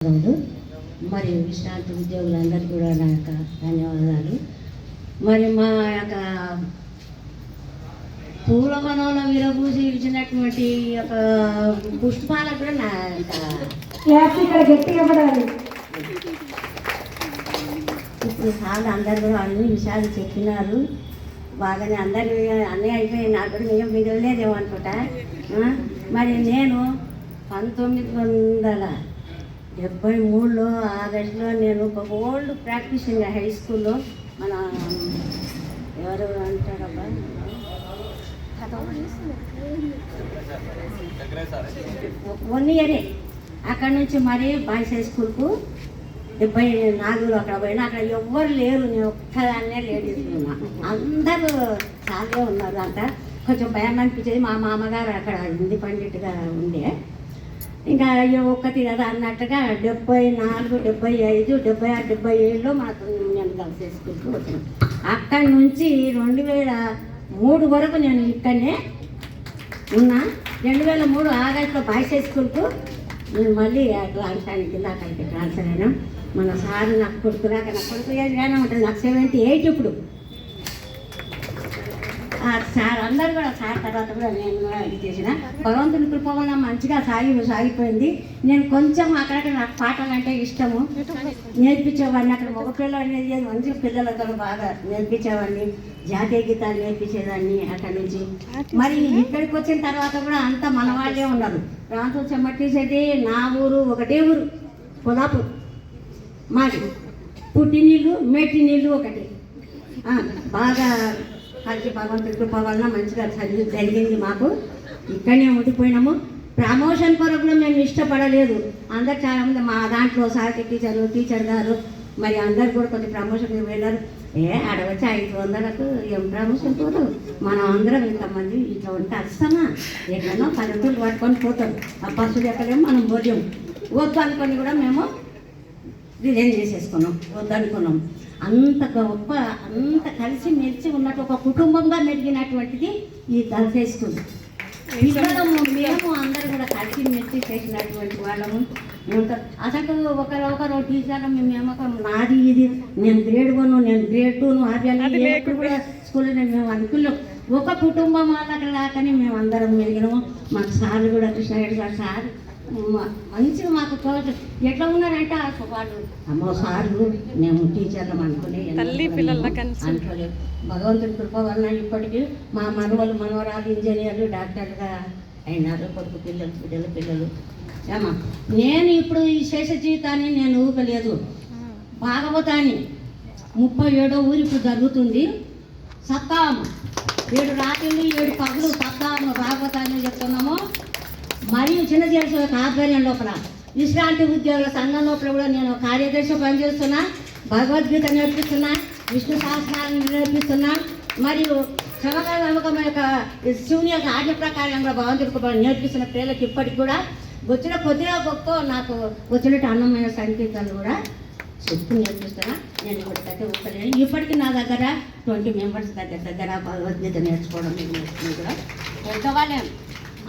మరి విశ్రాంతి ఉద్యోగులందరికీ కూడా నా యొక్క ధన్యవాదాలు. మరి మా యొక్క పూలవనంలో విరబూసి ఇచ్చినటువంటి యొక్క పుష్పాలకు కూడా నా యొక్క గట్టిగా పడాలి. ఇప్పుడు చాలా అందరు కూడా అన్ని విషయాలు చెప్పినారు. బాగానే అందరి అన్నీ అయిపోయి నాకు కూడా మేము మిగలలేదేమో అనుకుంటా. మరి నేను 1973లో ఆగస్టులో నేను ఒక ఓల్డ్ ప్రాక్టీసింగ్ హై స్కూల్లో మన ఎవరు అంటారబ్బా 1 ఇయరే అక్కడ నుంచి మరి బాయ్స్ హై స్కూల్కు 74లో అక్కడ పోయినా అక్కడ ఎవ్వరు లేరు, నేను ఒక్కదాన్నే లేడీస్ ఉన్నా. అందరూ చాలా ఉన్నారు. అంట కొంచెం భయం అనిపించేది. మా మామగారు అక్కడ హిందీ పండిట్గా ఉండే, ఇంకా ఒక్కటి కదా అన్నట్టుగా 74, 75, 76, 77లో మాకు నేను గర్ల్స్ హై స్కూల్కి వచ్చాను. అక్కడి నుంచి 2003 వరకు నేను ఇక్కడనే ఉన్నా. 2003 ఆగస్టులో బాయ్స్ హై స్కూల్కు నేను మళ్ళీ ట్రాన్స్ఫర్ కింద అక్కడికి ట్రాన్స్ఫర్ అయినా. మన సార్ నాకు కొడుకురాక నా కొడుకు ఏదైనా ఉంటుంది. నాకు 78 ఇప్పుడు. సార్ అందరు కూడా సార్ తర్వాత కూడా నేను కూడా ఇది చేసిన భగవంతుని కృప వల్ల మంచిగా సాగిపోయింది. నేను కొంచెం అక్కడక్కడ నాకు పాటలు అంటే ఇష్టము, నేర్పించేవాడిని. అక్కడ మగపిల్లలు అనేది మంచి పిల్లలతో బాగా నేర్పించేవాడిని, జాతీయ గీతాలు నేర్పించేదాన్ని. అక్కడి నుంచి మరి ఇక్కడికి వచ్చిన తర్వాత కూడా అంతా మన వాళ్ళే ఉన్నారు. రాంతో చెమ్మట్టి అయితే నా ఊరు ఒకటే ఊరు, కొల్లాపూర్. మాది పుట్టి నీళ్ళు మెట్టి నీళ్ళు ఒకటి. బాగా కలిసి భగవంతుడి కృప వలన మంచిగా చదివి జరిగింది. మాకు ఇక్కడనే ఉండిపోయినాము. ప్రమోషన్ కొరకు కూడా మేము ఇష్టపడలేదు. అందరు చాలామంది మా దాంట్లో సాహిత్య టీచర్ గారు మరి అందరు కూడా కొంచెం ప్రమోషన్కి వెళ్ళారు. ఆడవచ్చి 500లకు ఏం ప్రమోషన్ పోదు, మనం అందరం ఇంతమంది ఇట్లా ఉంటే వస్తామా, ఎక్కడో పల్లెటూరు పట్టుకొని పోతాం. ఆ బస్సులు ఎక్కలేము, మనం పోలేము. వద్దు అనుకొని కూడా మేము రిజైన్ చేసేసుకున్నాం, వద్దనుకున్నాం. అంత గొప్ప, అంత కలిసి మెలిసి ఉన్నట్టు ఒక కుటుంబంగా మెరిగినటువంటిది ఈ గర్ల్స్ హై స్కూల్. పిల్లలము మేము అందరూ కూడా కలిసి మెలిసి చేసినటువంటి వాళ్ళము. అసలు ఒకరు టీచర్లు మేము నాది ఇది, నేను గ్రేడ్ 1, నేను గ్రేడ్ 2 అవి కూడా స్కూల్లో మేము అనుకున్నాం. ఒక కుటుంబం వాళ్ళకి లాకని మేము అందరం మెరిగినాము. మాకు సార్లు కూడా కృష్ణారెడ్డి గారు సార్ మంచిగా మాకు తోట ఎట్లా ఉన్నారంటే వాళ్ళు అమ్మ సార్లు మేము టీచర్లం అనుకునే అనుకోలేదు. భగవంతుడి కృప వలన ఇప్పటికీ మా మనవరాలు ఇంజనీర్లు డాక్టర్గా అయినారు. కొడుకు పిల్లలు. ఏమా నేను ఇప్పుడు ఈ శేష జీవితాన్ని నేను ఊపలేదు. భాగవతాన్ని 37వ ఊరు ఇప్పుడు జరుగుతుంది. సప్తాహం 7 రాత్రులు 7 పగలు సప్తాహం భాగవతాన్ని చెప్తున్నాము. మరియు చిన్న చేసే ఆధ్వర్యం లోపల విశ్రాంతి ఉద్యోగుల సంఘం లోపల కూడా నేను కార్యదర్శి పనిచేస్తున్నా. భగవద్గీత నేర్పిస్తున్నా, విష్ణు సహస్రాలను నేర్పిస్తున్నా. మరియు నమ్మకం యొక్క శివుని యొక్క ఆజ్ఞ ప్రకారంగా భగవంతుడికి నేర్పిస్తున్న పిల్లలకి ఇప్పటికి కూడా వచ్చిన కొద్దిగా గొప్ప నాకు వచ్చినట్టు అన్నమైన సంగీతాలు కూడా చెప్తూ నేర్పిస్తున్నా. నేను ఇప్పటికైతే ఒక్కలేను. ఇప్పటికీ నా దగ్గర 20 మెంబర్స్ దగ్గర భగవద్గీత నేర్చుకోవడం కూడా పెద్దవాళ్ళే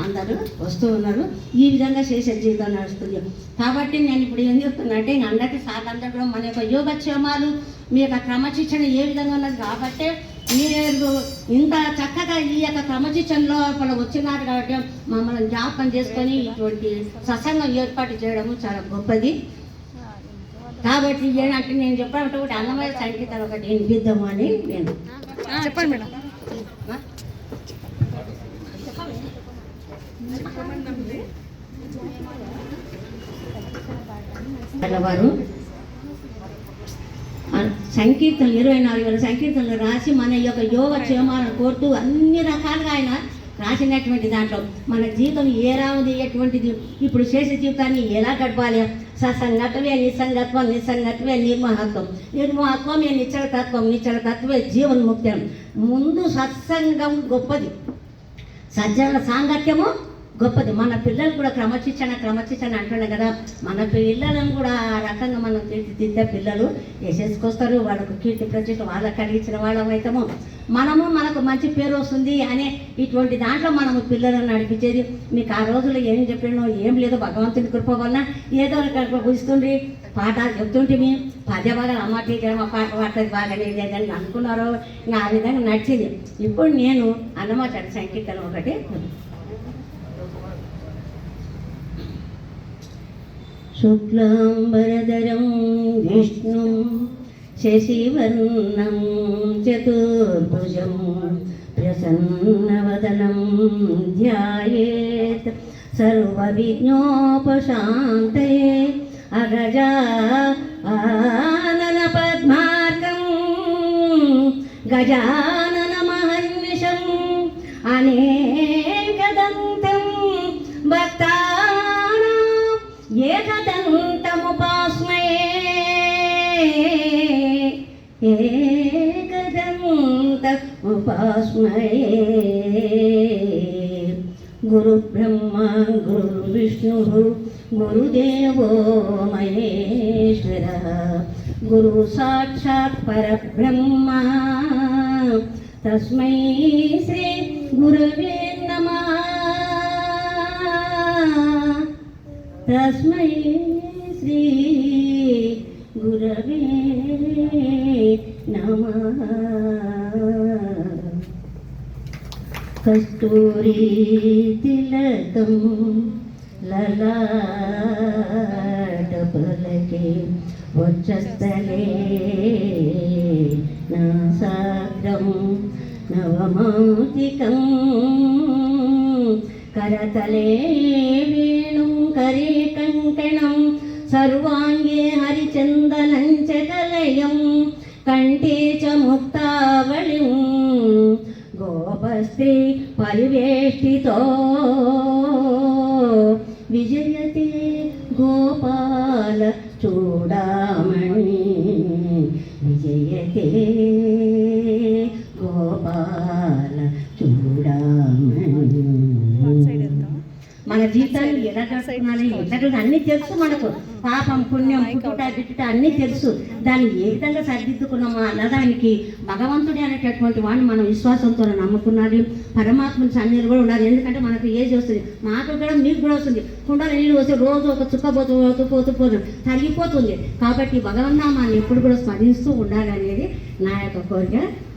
అందరూ వస్తూ ఉన్నారు. ఈ విధంగా చేసే జీవితం నడుస్తుంది. కాబట్టి నేను ఇప్పుడు ఏం చెప్తున్నా అంటే అందరికీ సాధందరూ కూడా మన యొక్క యోగక్షేమాలు, మీ యొక్క క్రమశిక్షణ ఏ విధంగా ఉన్నది కాబట్టి మీరు ఇంత చక్కగా ఈ యొక్క క్రమశిక్షణలో వచ్చినారు. కాబట్టి మమ్మల్ని జ్ఞాపకం చేసుకొని ఇటువంటి సత్సంగం ఏర్పాటు చేయడము చాలా గొప్పది. కాబట్టి ఏంటంటే నేను చెప్పాలంటే ఒకటి అన్నమయ్య సంగీతాలు ఒకటి వినిపిద్దాము అని నేను చెప్పండి మేడం. వారు సంకీర్తనలు 24,000 సంకీర్తనలు రాసి మన యొక్క యోగ క్షేమాలను కోరుతూ అన్ని రకాలుగా ఆయన రాసినటువంటి దాంట్లో మన జీవితం ఎలా ఉంది, ఎటువంటిది, ఇప్పుడు చేసే జీవితాన్ని ఎలా గడపాలి, సత్సంగత్వే నిస్సంగత్వం, నిస్సంగత్వే నిర్మోహత్వమే నిశ్చలతత్వే జీవన్ముక్తం. ముందు సత్సంగం గొప్పది, సజ్జనుల సాంగత్యము గొప్పది. మన పిల్లలు కూడా క్రమశిక్షణ అంటున్నాం కదా, మన పిల్లలను కూడా ఆ రకంగా మనం తీర్చిదిద్దే పిల్లలు ఎస్ఎస్కి వస్తారు, వాళ్ళకు కీర్తి ప్రతిష్ట వాళ్ళకి కలిగించిన వాళ్ళం అవుతాము, మనకు మంచి పేరు వస్తుంది అనే ఇటువంటి దాంట్లో మనము పిల్లలను నడిపించేది. మీకు ఆ రోజుల్లో ఏం చెప్పినో ఏం లేదో భగవంతుని కృప వలన ఏదో కూర్చుండ్రి పాఠాలు చెప్తుంటే పద్య భాగాలు అమ్మ టీచర్ మా పాట పాడుతుంది బాగానే లేదని అనుకున్నారు. ఇంకా ఆ విధంగా నడిచింది. ఇప్పుడు నేను అన్నమాచారి సంకీర్తనం ఒకటి. శుక్లాంబరధరం విష్ణు శశివర్ణం చతుర్భుజం ప్రసన్నవదనం ధ్యాయేత్ సర్వవిఘ్నోపశాంతయే అగజా ఆనన పద్మార్కం గజానన మహర్నిశం అనేకదంతం భక్తానాం ఏకదంతముపాస్మయే ఏకదంతముపాస్మయే. గురు బ్రహ్మ గురు విష్ణు గురుదేవో మహేశ్వర గురు సాక్షాత్ పరబ్రహ్మ తస్మై శ్రీ గురవే నమః. తస్మై శ్రీ గురవే నమః. కస్తూరి తిలకం లలాట పలకే వక్షస్థలే నాసాగ్రం నవమౌక్తికం కరతలే వేణుం కరే కంకణం సర్వాంగే హరిచందనం చ కలయం కంఠే చ ముక్తావళిం గోపస్త్రీ పరివేష్టితో విజయతే గోపాల చూడామణి విజయతే గోపాల చూడామణి. మన జీవితాన్ని ఎలా గడుపుకోవాలి ఎట్లా అన్నీ తెలుసు మనకు, పాపం పుణ్యం పుట్టుట గిట్టుట అన్నీ తెలుసు. దాన్ని ఏ విధంగా సరిదిద్దుకున్నామో అన్నదానికి భగవంతుడే అనేటటువంటి వాడిని మనం విశ్వాసంతో నమ్ముకున్నది. పరమాత్మని సన్నిధిలో కూడా ఉండాలి. ఎందుకంటే మనకు ఏజ్ వస్తుంది, మాకు కూడా మీకు కూడా వస్తుంది. కుండలు నీళ్ళు వస్తే రోజు ఒక చుక్క పోతూ తరిగిపోతుంది. కాబట్టి భగవన్నామాన్ని ఎప్పుడు కూడా స్మరిస్తూ ఉండాలి అనేది నా యొక్క కోరిక.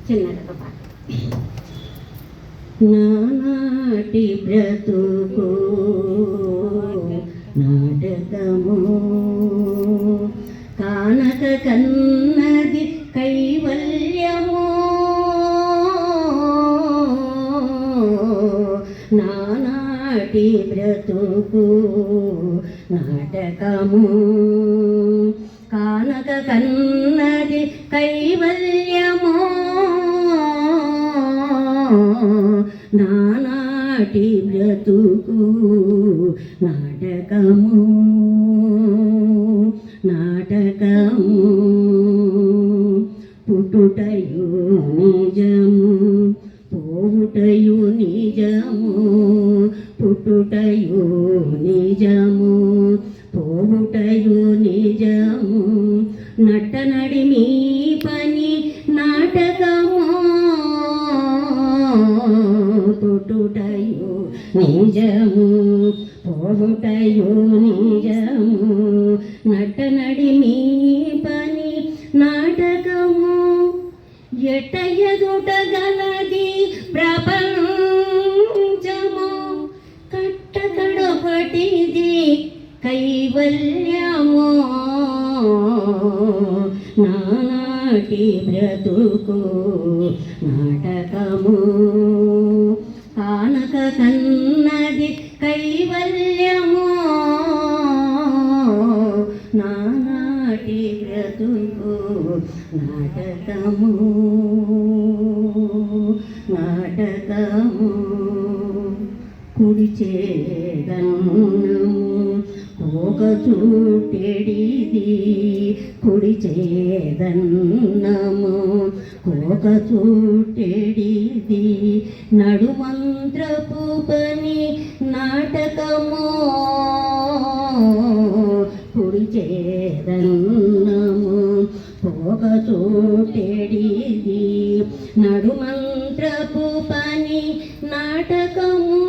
చిన్నగా పాట. నానాటి బ్రతుకు నాటకము కానక కన్నది కైవల్యము. నానాటి బ్రతుకు నాటకము కానక కన్నది కైవల్యము. నానాటి బ్రతుకు నాటకము పుట్టుటయు నిజము పోవుటయు నిజము. పుట్టుటయు నిజము పోవుటయు నిజము. నట్టనడిమి పని నాటకము. పుట్టుటయు నిజము పోవుటయు నిజము. నట్టనడిమి పని నాటకము. ఎట్ట ఎదుటగలది ప్రపంచము కట్టకడపటిది కైవల్యము. నానాటి బ్రతుకు నాటకము కానక కన్నది కైవల్యము. నానాటి బ్రతుకు నాటకము కుడిచే గన్నము పోక చూటెడిది కుడి చేదన్నము కోక చూటెడిది నడుమంత్రపు పని నాటకము కుడి చేదన్నము కోక చూటెడిది నడుమంత్రపు పని నాటకము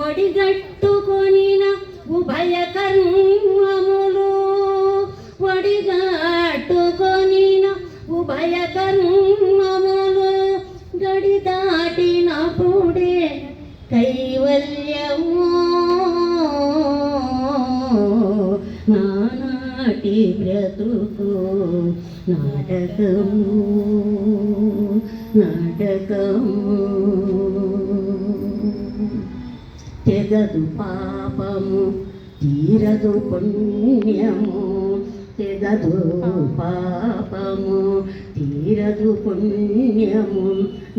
ఒడిగట్టుకొనిన ఉభయ కర్మములు ఒడిగట్టుకొనిన ఉభయ కర్మములు గడి దాటినప్పుడే కైవల్యము నానాటి బ్రతుకు నాటకము నాటకము తెగదు పాపము తీరదు పుణ్యము తెగదు పాపము తీరదు పుణ్యము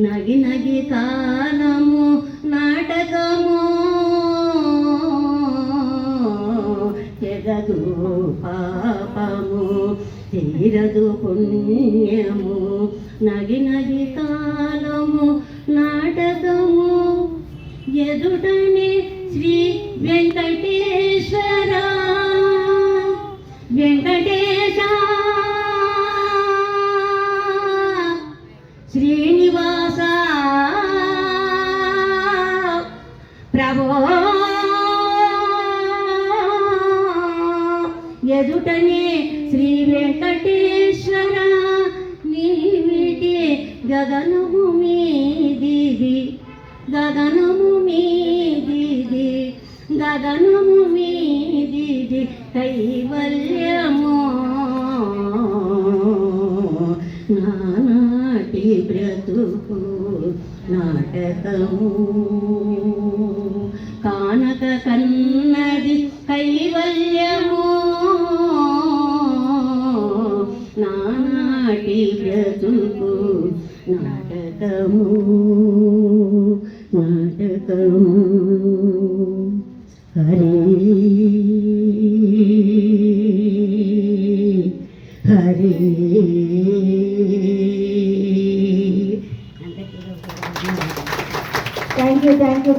నగి నగి కాలము నాటకము తెగదు పాపము తీరదు పుణ్యము నగి నగి కాలము నాటకము ఎదుటనే శ్రీ వెంకటేశ్వర వెంకటేశ శ్రీనివాస ప్రభో ఎదుటనే శ్రీ వెంకటేశ్వర నీవిటి గగనము మీదిది గగనము మీదిది గగనము మీదిది కైవల్యము నానాటి బ్రతుకు నాటకము కానక కన్నది కైవల్యము నానాటి బ్రతుకు నాటకము నాటకము హరి హరి థ్యాంక్ యూ